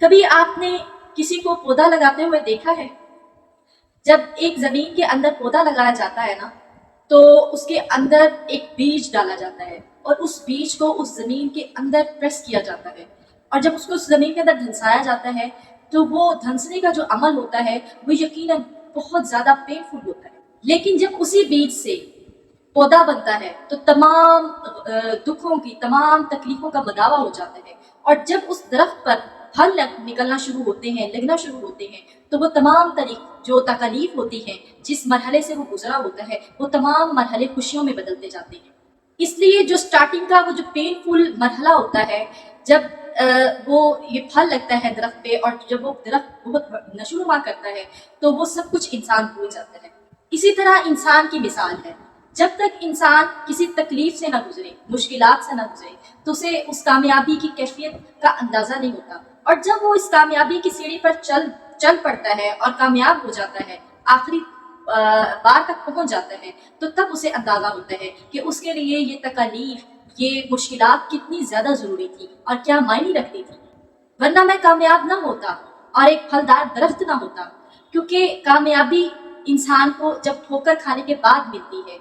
کبھی آپ نے کسی کو پودا لگاتے ہوئے دیکھا ہے؟ جب ایک زمین کے اندر پودا لگایا جاتا ہے نا، تو اس کے اندر ایک بیج ڈالا جاتا ہے اور اس بیج کو اس زمین کے اندر پریس کیا جاتا ہے، اور جب اس کو اس زمین کے اندر دھنسایا جاتا ہے تو وہ دھنسنے کا جو عمل ہوتا ہے وہ یقیناً بہت زیادہ پینفل ہوتا ہے، لیکن جب اسی بیج سے پودا بنتا ہے تو تمام دکھوں کی، تمام تکلیفوں کا مداوع ہو جاتا ہے، اور جب اس درخت پر پھل نکلنا شروع ہوتے ہیں، لگنا شروع ہوتے ہیں، تو وہ تمام جو تکالیف ہوتی ہیں، جس مرحلے سے وہ گزرا ہوتا ہے، وہ تمام مرحلے خوشیوں میں بدلتے جاتے ہیں۔ اس لیے جو سٹارٹنگ کا وہ جو پینفل مرحلہ ہوتا ہے، جب وہ یہ پھل لگتا ہے درخت پہ، اور جب وہ درخت بہت نشو نما کرتا ہے تو وہ سب کچھ انسان بھول جاتا ہے۔ اسی طرح انسان کی مثال ہے، جب تک انسان کسی تکلیف سے نہ گزرے، مشکلات سے نہ گزرے، تو اسے اس کامیابی کی کیفیت کا اندازہ نہیں ہوتا، اور جب وہ اس کامیابی کی سیڑھی پر چل پڑتا ہے اور کامیاب ہو جاتا ہے، آخری بار تک پہنچ جاتا ہے، تو تب اسے اندازہ ہوتا ہے کہ اس کے لیے یہ تکالیف، یہ مشکلات کتنی زیادہ ضروری تھی اور کیا معنی رکھتی تھی، ورنہ میں کامیاب نہ ہوتا اور ایک پھلدار درخت نہ ہوتا۔ کیونکہ کامیابی انسان کو جب ٹھوکر کھانے کے بعد ملتی ہے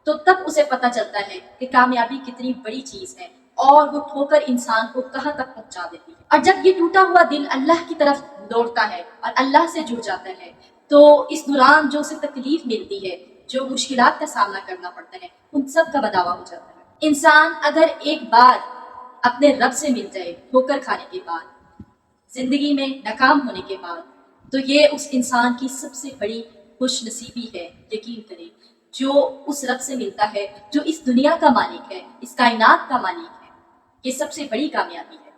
تو تب اسے پتہ چلتا ہے کہ کامیابی کتنی بڑی چیز ہے، اور وہ ٹھوکر انسان کو کہاں تک پہنچا دیتی ہے۔ اور جب یہ ٹوٹا ہوا دل اللہ کی طرف دوڑتا ہے اور اللہ سے جڑ جاتا ہے، تو اس دوران جو اسے تکلیف ملتی ہے، جو مشکلات کا سامنا کرنا پڑتا ہے، ان سب کا بداوا ہو جاتا ہے۔ انسان اگر ایک بار اپنے رب سے مل جائے ٹھوکر کھانے کے بعد، زندگی میں ناکام ہونے کے بعد، تو یہ اس انسان کی سب سے بڑی خوش نصیبی ہے۔ یقین کریں، جو اس رب سے ملتا ہے جو اس دنیا کا مالک ہے، اس کائنات کا مالک ہے، یہ سب سے بڑی کامیابی ہے،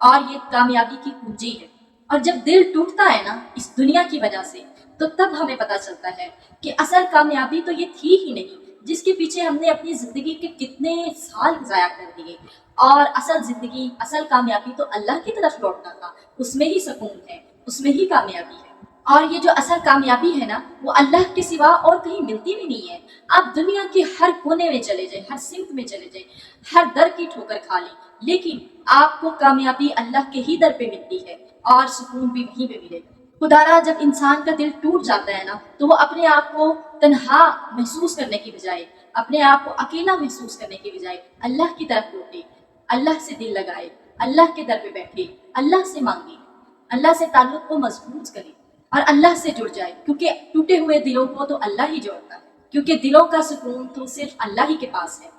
اور یہ کامیابی کی کنجی ہے۔ اور جب دل ٹوٹتا ہے نا اس دنیا کی وجہ سے، تو تب ہمیں پتہ چلتا ہے کہ اصل کامیابی تو یہ تھی ہی نہیں، جس کے پیچھے ہم نے اپنی زندگی کے کتنے سال ضائع کر دیے، اور اصل زندگی، اصل کامیابی تو اللہ کی طرف لوٹنا تھا، اس میں ہی سکون ہے، اس میں ہی کامیابی ہے۔ اور یہ جو اصل کامیابی ہے نا، وہ اللہ کے سوا اور کہیں ملتی بھی نہیں ہے۔ آپ دنیا کے ہر کونے میں چلے جائیں، ہر سمت میں چلے جائیں، ہر در کی ٹھوکر کھا لیں، لیکن آپ کو کامیابی اللہ کے ہی در پہ ملتی ہے، اور سکون بھی وہیں پہ ملے گا۔ خدارا جب انسان کا دل ٹوٹ جاتا ہے نا، تو وہ اپنے آپ کو تنہا محسوس کرنے کی بجائے، اپنے آپ کو اکیلا محسوس کرنے کی بجائے، اللہ کی طرف لوٹے، اللہ سے دل لگائے، اللہ کے در پہ بیٹھے، اللہ سے مانگے، اللہ سے تعلق کو مضبوط کرے اور اللہ سے جڑ جائے، کیونکہ ٹوٹے ہوئے دلوں کو تو اللہ ہی جوڑتا ہے، کیونکہ دلوں کا سکون تو صرف اللہ ہی کے پاس ہے۔